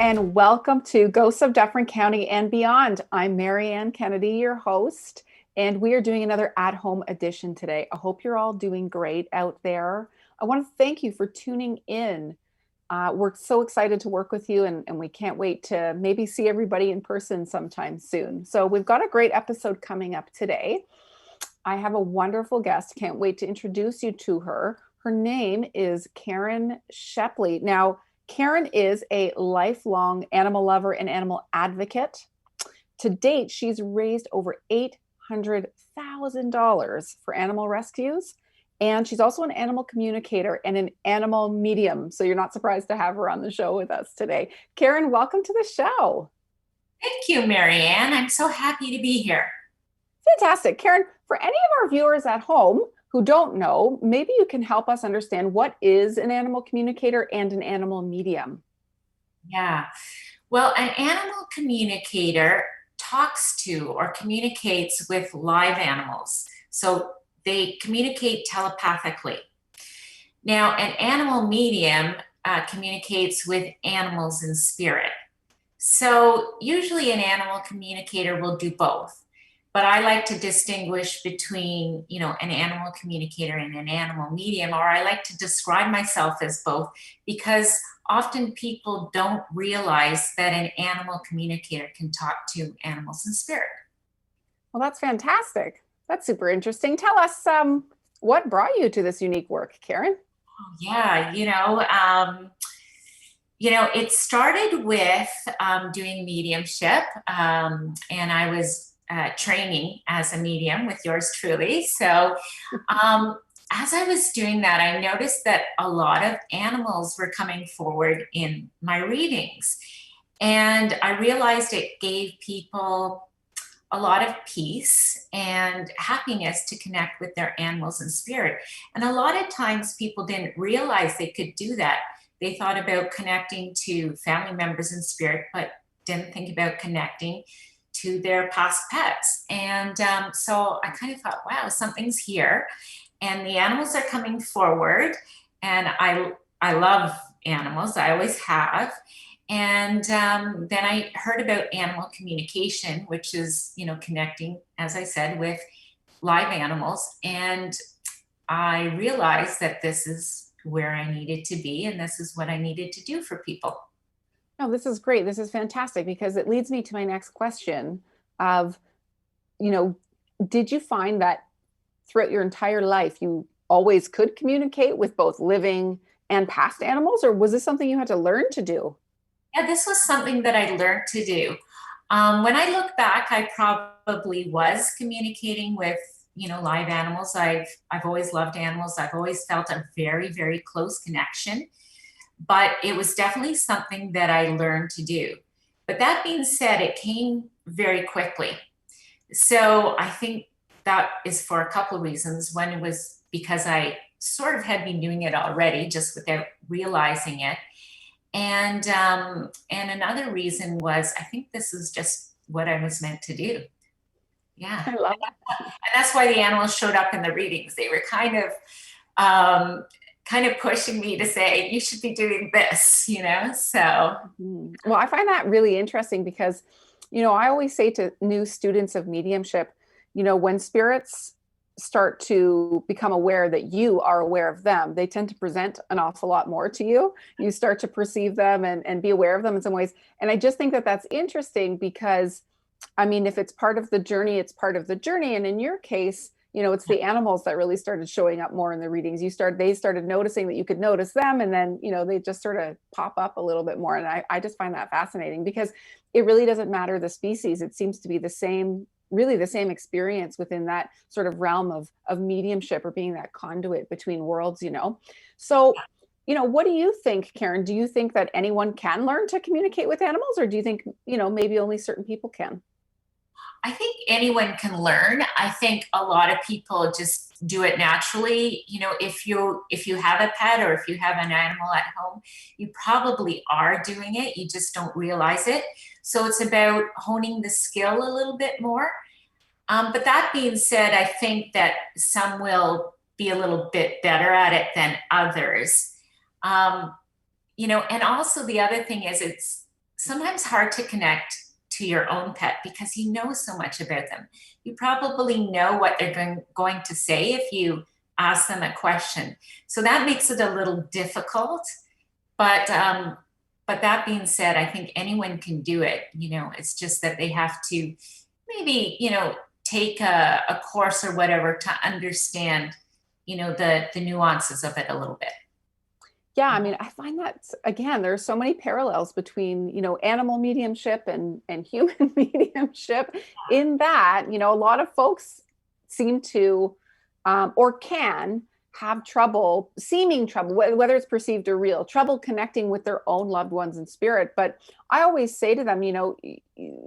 and welcome to Ghosts of Dufferin County and Beyond. I'm Marianne Kennedy, your host, and we are doing another at-home edition today. I hope you're all doing great out there. I want to thank you for tuning in. We're so excited to work with you, and we can't wait to maybe see everybody in person sometime soon. So we've got a great episode coming up today. I have a wonderful guest. Can't wait to introduce you to her. Her name is Caron Shepley. Now, Caron is a lifelong animal lover and animal advocate. To date, she's raised over $800,000 for animal rescues. And she's also an animal communicator and an animal medium. So you're not surprised to have her on the show with us today. Caron, welcome to the show. Thank you, Marianne. I'm so happy to be here. Fantastic. Caron, for any of our viewers at home who don't know, maybe you can help us understand what is an animal communicator and an animal medium. Yeah. Well, an animal communicator talks to or communicates with live animals. So they communicate telepathically. Now, an animal medium communicates with animals in spirit. So usually an animal communicator will do both. But I like to distinguish between, an animal communicator and an animal medium, or I like to describe myself as both because often people don't realize that an animal communicator can talk to animals in spirit. Well, that's fantastic. That's super interesting. Tell us what brought you to this unique work, Caron? Yeah, it started with doing mediumship, and I was training as a medium with yours truly. So as I was doing that, I noticed that a lot of animals were coming forward in my readings. And I realized it gave people a lot of peace and happiness to connect with their animals in spirit. And a lot of times people didn't realize they could do that. They thought about connecting to family members in spirit, but didn't think about connecting to their past pets. And so I kind of thought, wow, something's here. And the animals are coming forward. And I love animals. I always have. And then I heard about animal communication, which is, connecting, as I said, with live animals. And I realized that this is where I needed to be. And this is what I needed to do for people. No, this is great. This is fantastic because it leads me to my next question of, did you find that throughout your entire life, you always could communicate with both living and past animals, or was this something you had to learn to do? Yeah, this was something that I learned to do. When I look back, I probably was communicating with, live animals. I've always loved animals. I've always felt a very, very close connection. But it was definitely something that I learned to do. But that being said, it came very quickly. So I think that is for a couple of reasons. One, it was because I sort of had been doing it already, just without realizing it. And another reason was I think this is just what I was meant to do. Yeah. I love that. And that's why the animals showed up in the readings. They were kind of pushing me to say, you should be doing this, so. Well, I find that really interesting because, I always say to new students of mediumship, when spirits start to become aware that you are aware of them, they tend to present an awful lot more to you. You start to perceive them and be aware of them in some ways. And I just think that that's interesting because, if it's part of the journey, it's part of the journey. And in your case, it's the animals that really started showing up more in the readings. They started noticing that you could notice them, and then, they just sort of pop up a little bit more. And I just find that fascinating because it really doesn't matter the species. It seems to be really the same experience within that sort of realm of mediumship or being that conduit between worlds, So, what do you think, Caron? Do you think that anyone can learn to communicate with animals, or do you think, maybe only certain people can? I think anyone can learn. I think a lot of people just do it naturally. If you have a pet or if you have an animal at home, you probably are doing it. You just don't realize it. So it's about honing the skill a little bit more. But that being said, I think that some will be a little bit better at it than others. And also the other thing is sometimes hard to connect to your own pet because you know so much about them. You probably know what they're going to say if you ask them a question. So that makes it a little difficult. But that being said, I think anyone can do it. It's just that they have to maybe, take a course or whatever to understand, the nuances of it a little bit. Yeah, I mean, I find that again, there's so many parallels between, animal mediumship and human mediumship in that, a lot of folks seem to or can have trouble, seeming trouble, whether it's perceived or real, trouble connecting with their own loved ones in spirit. But I always say to them,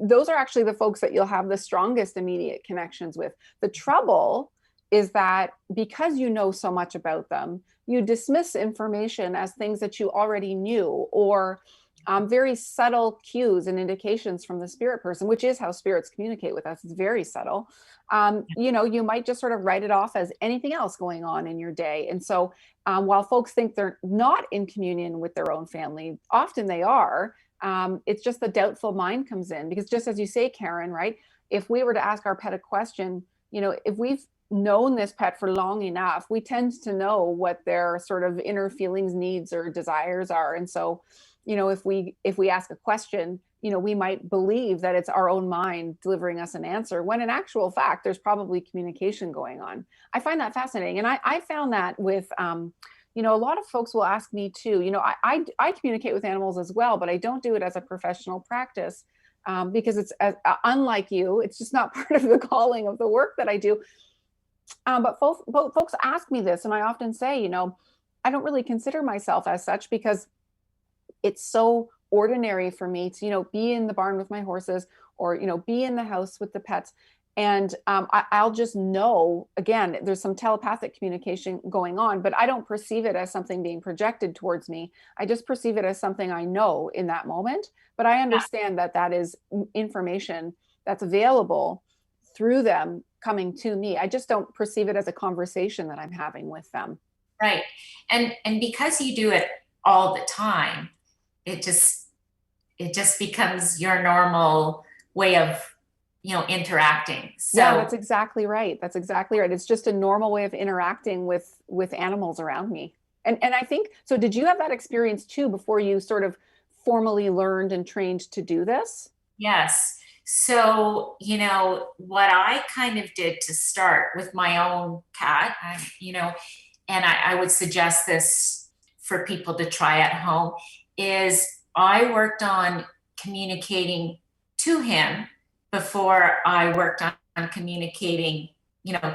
those are actually the folks that you'll have the strongest immediate connections with. The trouble is that because you know so much about them, you dismiss information as things that you already knew, or very subtle cues and indications from the spirit person, which is how spirits communicate with us. It's very subtle. You might just sort of write it off as anything else going on in your day. And so while folks think they're not in communion with their own family, often they are. It's just the doubtful mind comes in, because just as you say, Caron, right? If we were to ask our pet a question, if we've known this pet for long enough, we tend to know what their sort of inner feelings, needs, or desires are. And so, if we ask a question, we might believe that it's our own mind delivering us an answer, when in actual fact, there's probably communication going on. I find that fascinating. And I found that with, a lot of folks will ask me too, I communicate with animals as well, but I don't do it as a professional practice because it's unlike you, it's just not part of the calling of the work that I do. But folks ask me this, and I often say, I don't really consider myself as such because it's so ordinary for me to, be in the barn with my horses, or, be in the house with the pets. And I'll just know, again, there's some telepathic communication going on, but I don't perceive it as something being projected towards me. I just perceive it as something I know in that moment. But I understand that that is information that's available through them coming to me. I just don't perceive it as a conversation that I'm having with them. Right. And because you do it all the time, it just becomes your normal way of, interacting. So yeah, that's exactly right. That's exactly right. It's just a normal way of interacting with animals around me. And I think, so did you have that experience too before you sort of formally learned and trained to do this? yes. So, what I kind of did to start with my own cat, and I would suggest this for people to try at home, is I worked on communicating to him before I worked on communicating,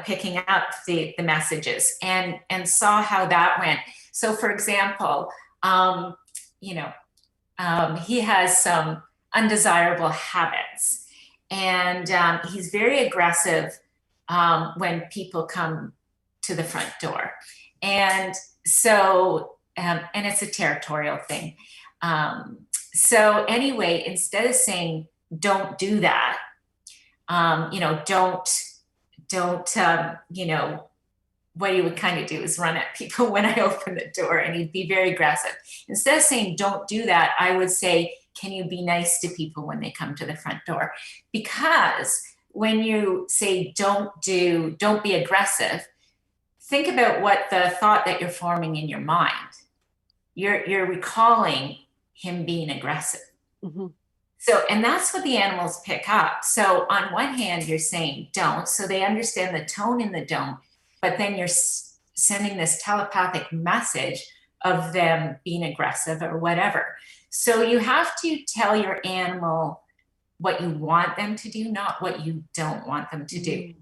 picking up the messages, and saw how that went. So for example, he has some undesirable habits, and he's very aggressive when people come to the front door. And so, and it's a territorial thing. So anyway, instead of saying, don't do that, what he would kind of do is run at people when I open the door, and he'd be very aggressive. Instead of saying, don't do that, I would say, can you be nice to people when they come to the front door? Because when you say, don't be aggressive, think about what the thought that you're forming in your mind. You're recalling him being aggressive. Mm-hmm. So, and that's what the animals pick up. So on one hand, you're saying don't, so they understand the tone in the don't, but then you're sending this telepathic message of them being aggressive or whatever. So you have to tell your animal what you want them to do, not what you don't want them to do.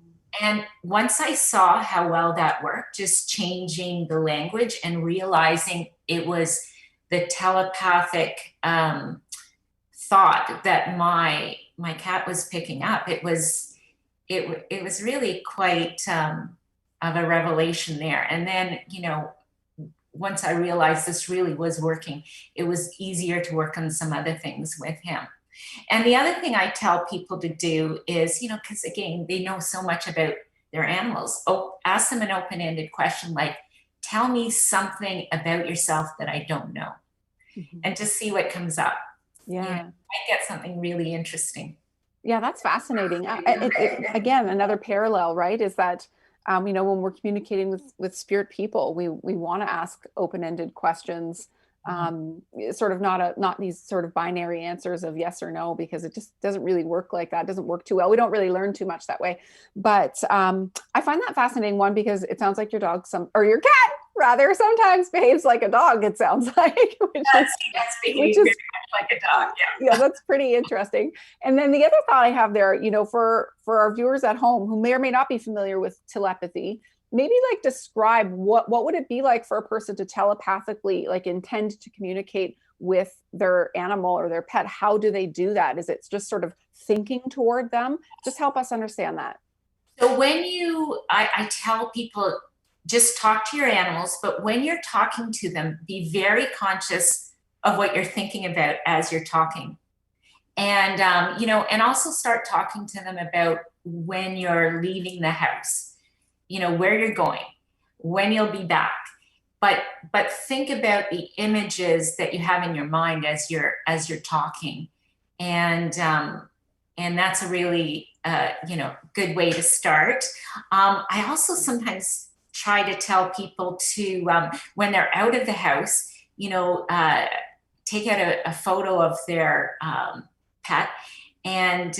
And once I saw how well that worked, just changing the language and realizing it was the telepathic thought that my cat was picking up, it was really quite of a revelation there. And then, once I realized this really was working, it was easier to work on some other things with him. And the other thing I tell people to do is, because again, they know so much about their animals. Ask them an open-ended question like, tell me something about yourself that I don't know. Mm-hmm. And just see what comes up. You Yeah. might get something really interesting. Yeah, that's fascinating. Again, another parallel, right, is that when we're communicating with spirit people, we want to ask open-ended questions, sort of not these sort of binary answers of yes or no, because it just doesn't really work like that. It doesn't work too well. We don't really learn too much that way. But I find that fascinating, one, because it sounds like your dog or your cat rather sometimes behaves like a dog. It sounds like, That's which behaving very is much like a dog. yeah, that's pretty interesting. And then the other thought I have there, for our viewers at home who may or may not be familiar with telepathy, maybe like describe what would it be like for a person to telepathically like intend to communicate with their animal or their pet? How do they do that? Is it just sort of thinking toward them? Just help us understand that. So when I tell people, just talk to your animals, but when you're talking to them, be very conscious of what you're thinking about as you're talking. And, and also start talking to them about when you're leaving the house, where you're going, when you'll be back. But think about the images that you have in your mind as you're talking. And that's a really good way to start. I also sometimes try to tell people to when they're out of the house, take out a photo of their pet and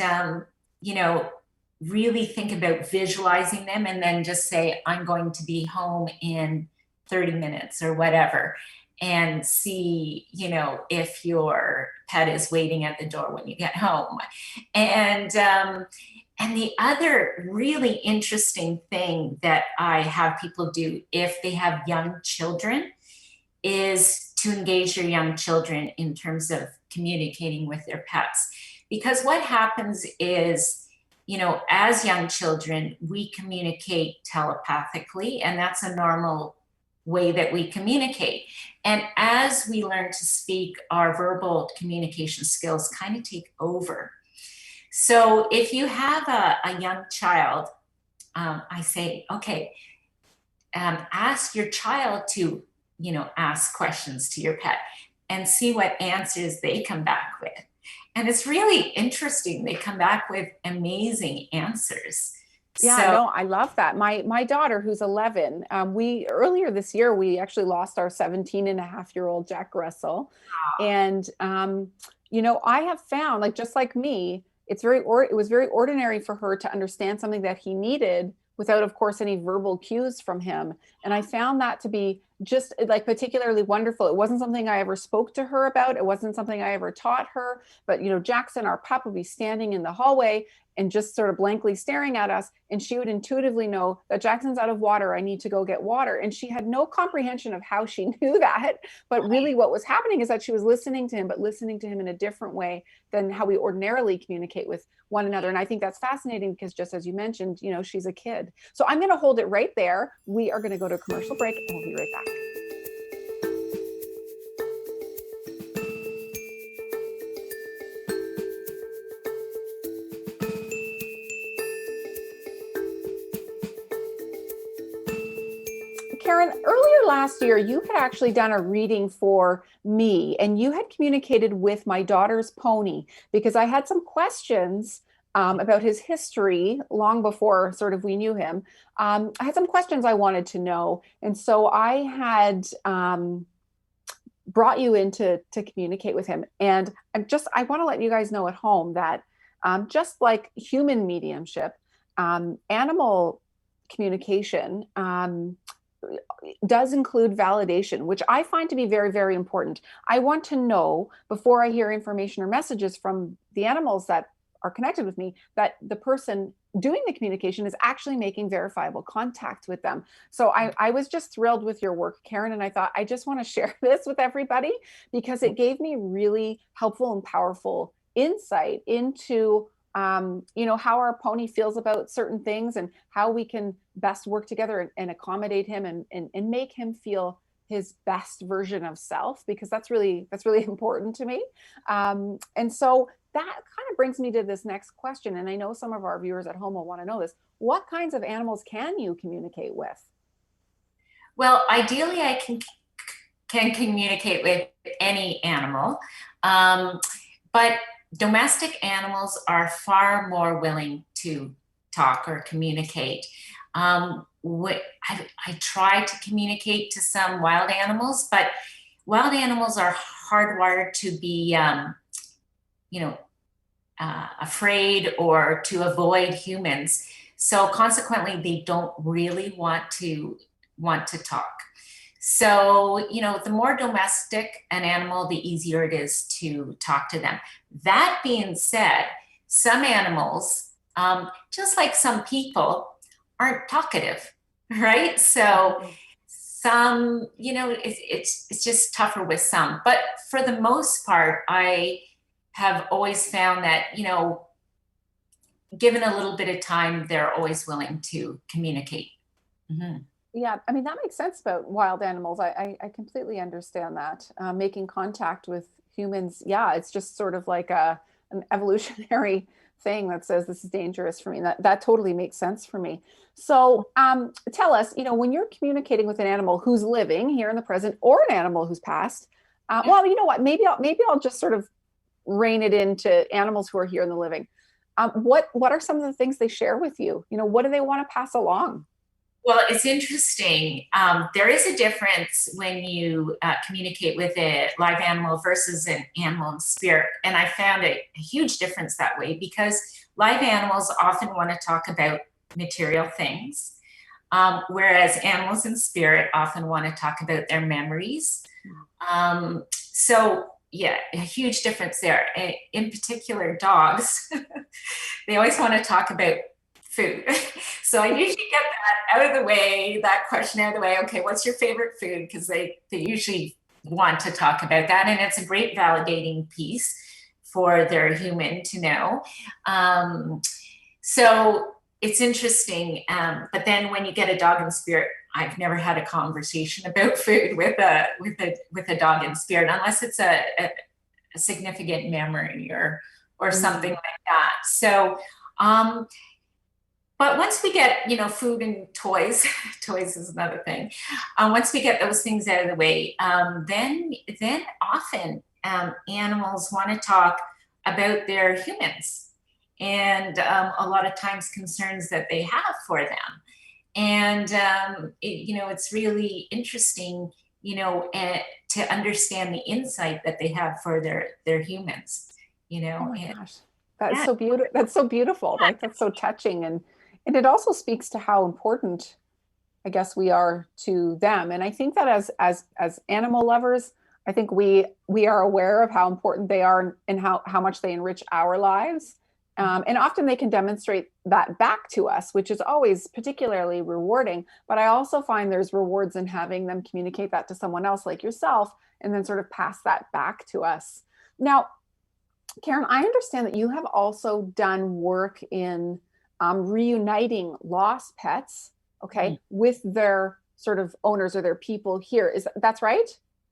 really think about visualizing them, and then just say, I'm going to be home in 30 minutes or whatever, and see, if your pet is waiting at the door when you get home. And the other really interesting thing that I have people do if they have young children is to engage your young children in terms of communicating with their pets. Because what happens is, as young children, we communicate telepathically, and that's a normal way that we communicate. And as we learn to speak, our verbal communication skills kind of take over. So if you have a young child, I say, okay, ask your child to, ask questions to your pet and see what answers they come back with. And it's really interesting. They come back with amazing answers. Yeah, So, no, I love that. My daughter, who's 11, we earlier this year, we actually lost our 17-and-a-half-year-old Jack Russell. And, I have found, like, just like me, it was very ordinary for her to understand something that he needed without, of course, any verbal cues from him. And I found that to be just like particularly wonderful. It wasn't something I ever spoke to her about. It wasn't something I ever taught her. But, Jackson, our pup, would be standing in the hallway and just sort of blankly staring at us. And she would intuitively know that Jackson's out of water. I need to go get water. And she had no comprehension of how she knew that. But really what was happening is that she was listening to him, but listening to him in a different way than how we ordinarily communicate with one another. And I think that's fascinating because, just as you mentioned, she's a kid. So I'm going to hold it right there. We are going to go to a commercial break and we'll be right back. Caron, earlier last year, you had actually done a reading for me, and you had communicated with my daughter's pony because I had some questions about his history long before sort of we knew him. I had some questions I wanted to know, and so I had brought you in to communicate with him. And I want to let you guys know at home that just like human mediumship, animal communication does include validation, which I find to be very, very important. I want to know before I hear information or messages from the animals that are connected with me that the person doing the communication is actually making verifiable contact with them. So I was just thrilled with your work, Caron, and I thought I just want to share this with everybody because it gave me really helpful and powerful insight into how our pony feels about certain things and how we can best work together and accommodate him and make him feel his best version of self, because that's really important to me. And so that kind of brings me to this next question. And I know some of our viewers at home will want to know this. What kinds of animals can you communicate with? well, ideally, I can communicate with any animal. Um, But domestic animals are far more willing to talk or communicate. I try to communicate to some wild animals, but wild animals are hardwired to be, you know, afraid or to avoid humans. So consequently, they don't really want to talk. So, the more domestic an animal, the easier it is to talk to them. That being said, some animals, just like some people, aren't talkative, right? So some, it's just tougher with some. But for the most part, I have always found that, given a little bit of time, they're always willing to communicate. Mhm. Yeah, I mean, that makes sense about wild animals. I completely understand that. Making contact with humans, yeah, it's just sort of like an evolutionary thing that says this is dangerous for me. That totally makes sense for me. So tell us, when you're communicating with an animal who's living here in the present or an animal who's passed, well, you know what? Maybe I'll just sort of rein it into animals who are here in the living. What are some of the things they share with you? What do they want to pass along? Well, it's interesting. There is a difference when you communicate with a live animal versus an animal in spirit. And I found a huge difference that way because live animals often want to talk about material things, whereas animals in spirit often want to talk about their memories. So, yeah, a huge difference there. In particular, dogs, they always want to talk about food. So I usually get that out of the way, that question out of the way. Okay, what's your favorite food? Because they usually want to talk about that. And it's a great validating piece for their human to know. So it's interesting. But then when you get a dog in spirit, I've never had a conversation about food with a dog in spirit, unless it's a significant memory or something like that. So but once we get, food and toys, toys is another thing. Once we get those things out of the way, then often animals want to talk about their humans and a lot of times concerns that they have for them. And it's really interesting, to understand the insight that they have for their humans. Oh my And gosh, that's yeah, so beautiful. That's so beautiful. Like that's so touching, and it also speaks to how important, I guess, we are to them. And I think that as animal lovers, I think we are aware of how important they are and how much they enrich our lives. And often they can demonstrate that back to us, which is always particularly rewarding. But I also find there's rewards in having them communicate that to someone else like yourself, and then sort of pass that back to us. Now, Caron, I understand that you have also done work in reuniting lost pets, okay, with their sort of owners or their people here. That's right?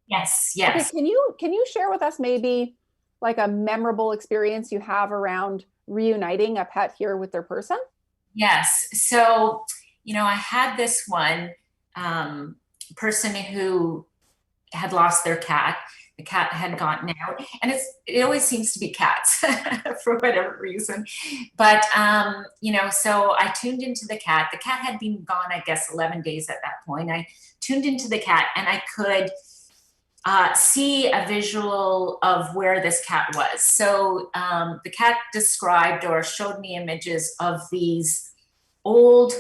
yes, Okay, yes. can you share with us maybe like a memorable experience you have around reuniting a pet here with their person? Yes. So, I had this one person who had lost their cat. The cat had gotten out, and it always seems to be cats for whatever reason. But so I tuned into the cat. The cat had been gone, I guess, 11 days at that point. I tuned into the cat, and I could see a visual of where this cat was. So the cat described or showed me images of these old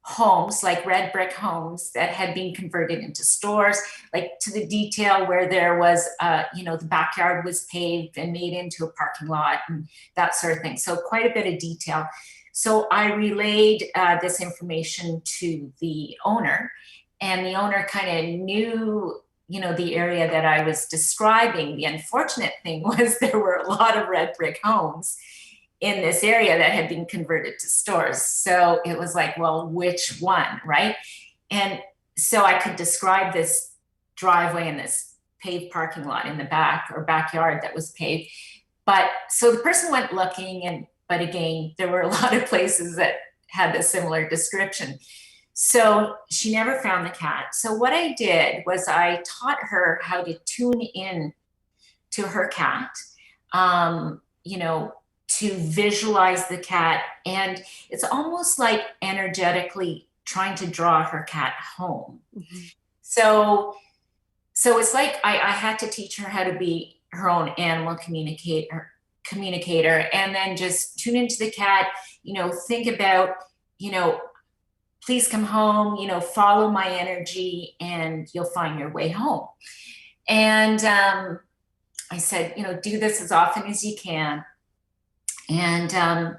homes, like red brick homes that had been converted into stores, like to the detail where there was, the backyard was paved and made into a parking lot and that sort of thing. So quite a bit of detail. So I relayed this information to the owner, and the owner kind of knew the area that I was describing. The unfortunate thing was there were a lot of red brick homes in this area that had been converted to stores. So it was like, well, which one, right? And so I could describe this driveway and this paved parking lot in the back or backyard that was paved. But so the person went looking, but again, there were a lot of places that had a similar description. So she never found the cat. So what I did was I taught her how to tune in to her cat. you know, to visualize the cat. And it's almost like energetically trying to draw her cat home. Mhm. So, so it's like I had to teach her how to be her own animal communicator, and then just tune into the cat, think about, you know, please come home, follow my energy and you'll find your way home. And I said, do this as often as you can. And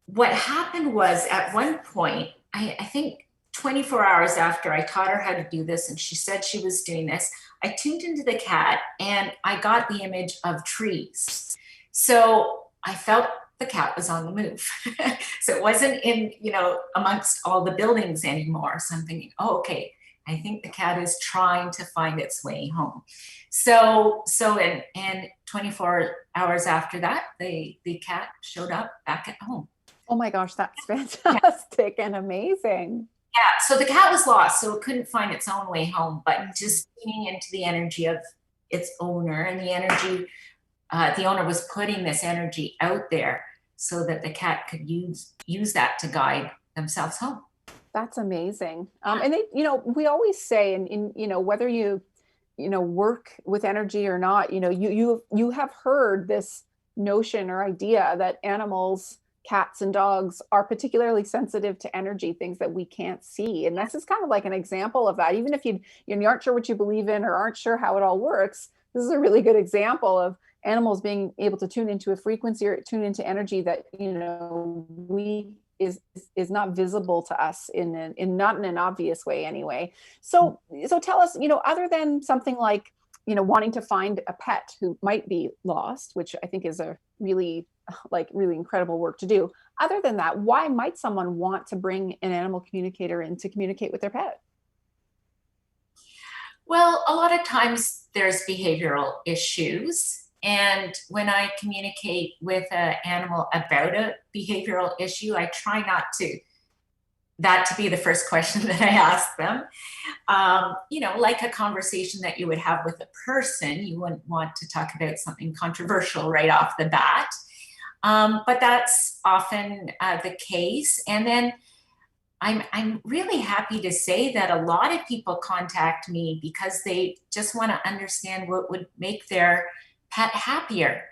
what happened was at one point, I think 24 hours after I taught her how to do this, and she said she was doing this, I tuned into the cat and I got the image of trees. So I felt the cat was on the move. So it wasn't in, amongst all the buildings anymore. So I'm thinking, oh, okay, I think the cat is trying to find its way home. And 24 hours after that, the cat showed up back at home. Oh my gosh, that's Yeah. fantastic and amazing. Yeah, so the cat was lost, so it couldn't find its own way home, but just tuning into the energy of its owner, and the owner was putting this energy out there so that the cat could use that to guide themselves home. That's amazing. And they, we always say, whether work with energy or not, you have heard this notion or idea that animals, cats and dogs, are particularly sensitive to energy, things that we can't see. And this is kind of like an example of that. Even if you aren't sure what you believe in or aren't sure how it all works, this is a really good example of animals being able to tune into a frequency or tune into energy that we is not visible to us in not in an obvious way anyway. So tell us, other than something like wanting to find a pet who might be lost, which I think is a really incredible work to do. Other than that, why might someone want to bring an animal communicator in to communicate with their pet? Well, a lot of times there's behavioral issues. And when I communicate with an animal about a behavioral issue, I try not that to be the first question that I ask them. Like a conversation that you would have with a person, you wouldn't want to talk about something controversial right off the bat. But that's often the case. And then I'm really happy to say that a lot of people contact me because they just want to understand what would make their pet happier,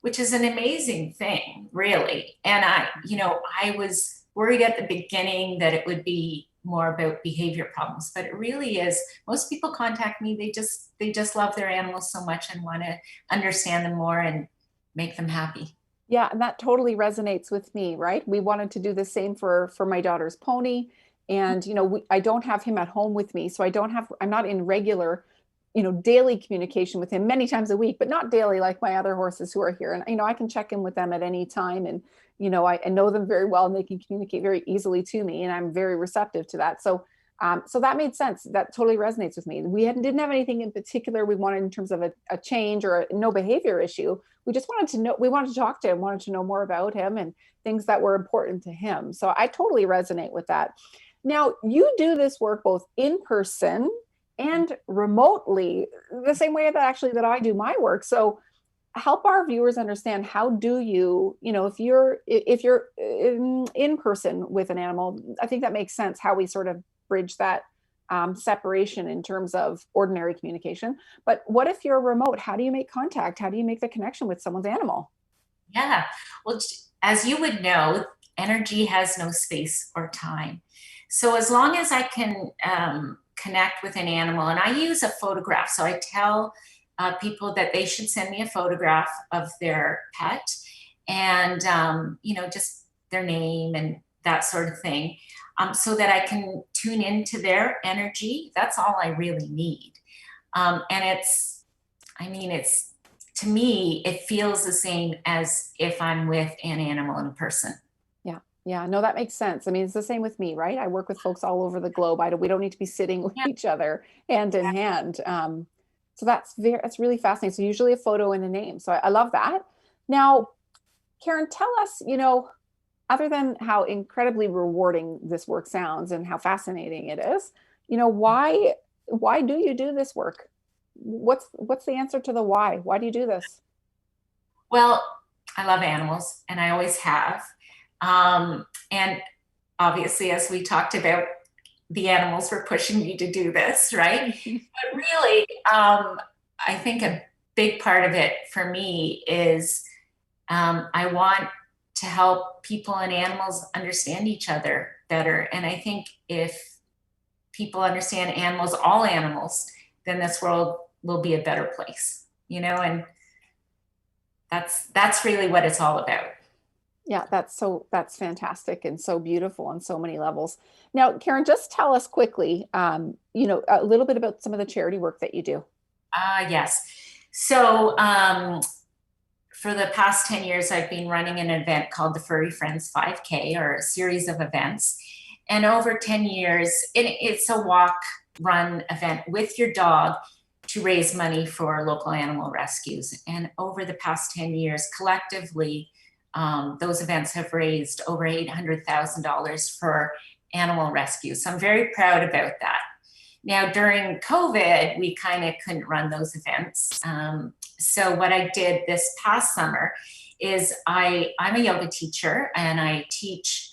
which is an amazing thing, really. And I was worried at the beginning that it would be more about behavior problems, but it really is. Most people contact me, they just love their animals so much and want to understand them more and make them happy. Yeah, and that totally resonates with me, right? We wanted to do the same for my daughter's pony, and I don't have him at home with me, so I'm not in regular, daily communication with him many times a week, but not daily like my other horses who are here. And I can check in with them at any time, and I know them very well, and they can communicate very easily to me, and I'm very receptive to that. So that made sense. That totally resonates with me. Didn't have anything in particular we wanted in terms of a change or no behavior issue. We just wanted to know, we wanted to talk to him, wanted to know more about him and things that were important to him. So I totally resonate with that. Now, you do this work both in person and remotely, the same way that I do my work. So help our viewers understand, how do you, if you're in person with an animal, I think that makes sense how we sort of bridge that separation in terms of ordinary communication. But what if you're remote? How do you make contact? How do you make the connection with someone's animal? Yeah. Well, as you would know, energy has no space or time. So as long as I can connect with an animal, and I use a photograph, so I tell people that they should send me a photograph of their pet, and just their name and that sort of thing, so that I can tune into their energy. That's all I really need. And it's to me, it feels the same as if I'm with an animal in person. Yeah. Yeah. No, that makes sense. I mean, it's the same with me, right? I work with folks all over the globe. We don't need to be sitting with Yeah. each other hand in hand. So that's really fascinating. So usually a photo and a name. So I love that. Now, Caron, tell us, other than how incredibly rewarding this work sounds and how fascinating it is, why do you do this work? What's the answer to the why? Why do you do this? Well, I love animals and I always have. And obviously, as we talked about, the animals were pushing me to do this, right? But really, I think a big part of it for me is I want to help people and animals understand each other better. And I think if people understand animals, all animals, then this world will be a better place, you know, and that's really what it's all about. Yeah, that's fantastic and so beautiful on so many levels. Now, Caron, just tell us quickly, a little bit about some of the charity work that you do. Yes. So for the past 10 years, I've been running an event called the Furry Friends 5K, or a series of events. And over 10 years, it's a walk run event with your dog to raise money for local animal rescues. And over the past 10 years, collectively, those events have raised over $800,000 for animal rescue. So I'm very proud about that. Now, during COVID, we kind of couldn't run those events. So what I did this past summer is I'm a yoga teacher and I teach.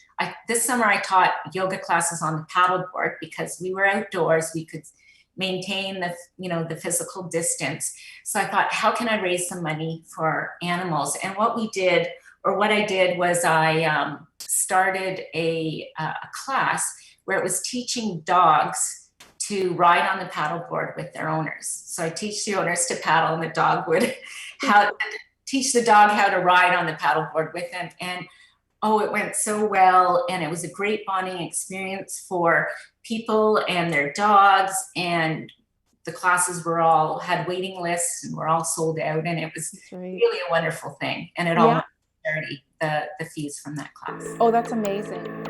This summer I taught yoga classes on the paddleboard because we were outdoors. We could maintain the physical distance. So I thought, how can I raise some money for animals? And what I did was I started a class where it was teaching dogs to ride on the paddleboard with their owners. So I teach the owners to paddle, and the dog would teach the dog how to ride on the paddleboard with them. And oh, it went so well, and it was a great bonding experience for people and their dogs. And the classes had waiting lists and were all sold out, and it was really a wonderful thing. And it all went to charity, the fees from that class. Oh, that's amazing.